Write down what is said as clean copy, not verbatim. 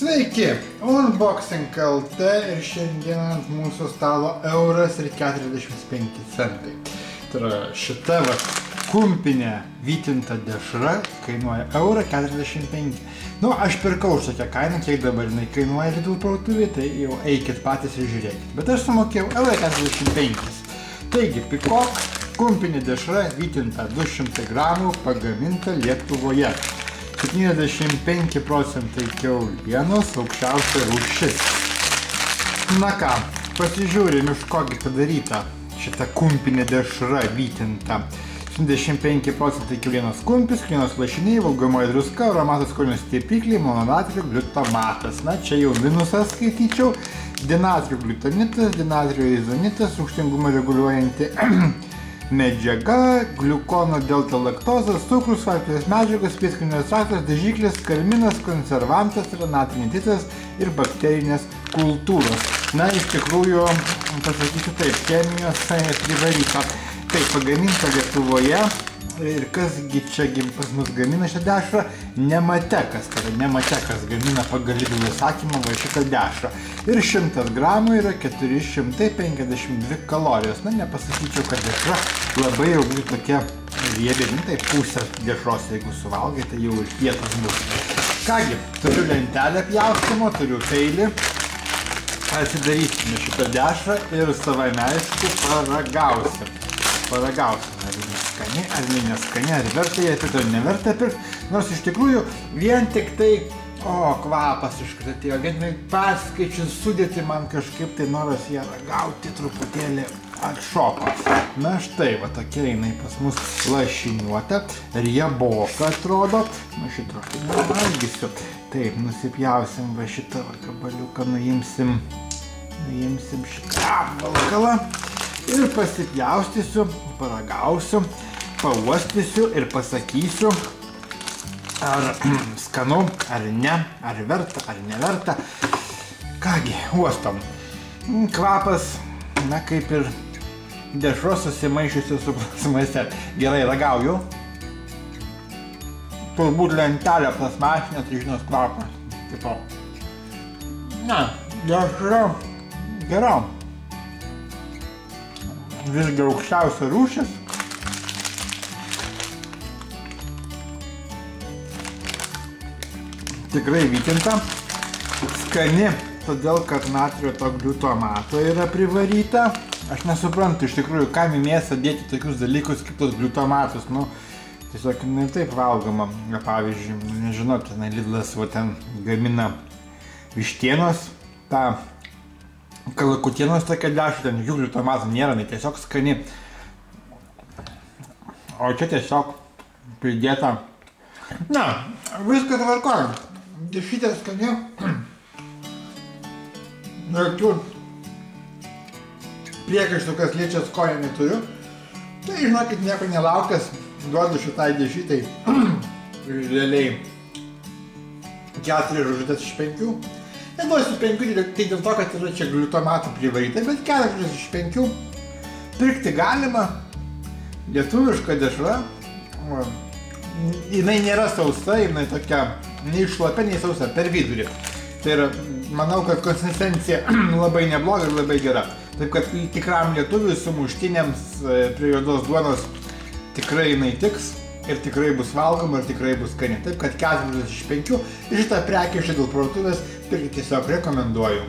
Sveiki, Unboxing LT ir šiandien ant mūsų stalo €1,45. Tai yra šita kumpinė vytinta dešra kainuoja €1,45. Nu, aš pirkau už tokią kainą, kiek dabar jinai kainuoja Lidl parduotuvėje, tai jau eikit patys ir žiūrėkit. Bet aš sumokėjau €1,45. Taigi, pikok kumpinė dešra vytinta 200 gramų pagaminta Lietuvoje. 75% kiaulienos, aukščiausia rūšis. Na ką, pasižiūrim, iš kogi padaryta šita kumpinė dešra vytinta. 75% kiaulienos kumpis, kiaulienos lašiniai, valgomoji druska, aromatas skonio stipikliai, mononatrio gliutomatas. Na, čia jau minusas skaityčiau. Dinatrio glutonitas, dinatrio izonitas, rūgštingumą reguliuojanti medžiaga, gliukono delta laktozas, cukrus, svarbios medžiagos, pietkinis traktas, dažiklis, kalminas, konservantas, natrinis ir bakterinės kultūros. Na, iš tikrųjų, pasakysiu taip, chemijos privaryta. Tai pagaminta Lietuvoje ir kasgi čia pas mus gamina šią dešrą? Nematekas, tai yra Nematekas gamina pagal Lidl įsakymą va šitą dešrą. Ir 100 gramų yra 452 kalorijos. Na, nepasakyčiau, kad dešra labai jau būtų tokia riebė, tai pusė dešros, jeigu suvalgai, tai jau ir kietas bus. Kągi, turiu lentelę pjaustymo, turiu peilį. Atsidarysime šitą dešrą ir savaime aišku paragausim. Paragausim, ar jinai skani, ar jinai neskani, ar verta ją pirkti, ar neverta pirkti. Nors iš tikrųjų vien tik tai, kvapas iškart atėjo, vien tik perskaičius sudėti man kažkaip tai noras ją ragauti truputėlį atšoko. Na štai, va tokia jinai pas mus lašiniuota, rieboka atrodo. Na šitą valgysiu. Taip, nusipjausim va šitą gabaliuką, nuimsim šitą valkalą. Ir pasipjaustysiu, paragausiu, pauostysiu ir pasakysiu, ar skanu, ar ne, ar verta, ar neverta. Kągi, uostom. Kvapas, na kaip ir dešros susimaišiusi su maiste. Gerai, ragauju. Turbūt lentelė plasmašinė, tai žinos kvapas. Tipo. Na, dešra gera. Visgi aukščiausia rūšis. Tikrai vytinta. Skani, todėl kad natrio to gliutomato yra privaryta. Aš nesuprantu iš tikrųjų, kam į mėsą dėti tokius dalykus kaip tos gliutomatus. Nu, tiesiog jinai taip valgoma. Pavyzdžiui, nežinau, tenai Lidlas ten gamina vištienos, tą kalakutienos tokia dešra, ten jokių gliutomatų nėra, tai tiesiog skani. O čia tiesiog pridėta. Na, viskas tvarkoj. Dešrytė skani. Jokių priekaištų, kas liečia skonio neturiu. Tai žinokit, nieko nelaukęs, duodu šitai dešrytai realiai 4 žvaigždės iš 5. Neduosiu 5, tai dėl to, kad yra čia gliutomatų privaryta, bet 4 iš 5 pirkti galima. Lietuviška dešra. Jinai nėra sausa, jinai tokia nei šlapia, nei sausa, per vidurį. Tai yra, manau, kad konsistencija labai nebloga ir labai gera. Taip kad tikram lietuviui sumuštiniams prie juodos duonos tikrai jinai tiks. Ir tikrai bus valgoma, ir tikrai bus skani. Taip kad 4 iš 5 ir šitą prekę iš Lidl parduotuvės pirkti tiesiog rekomenduoju.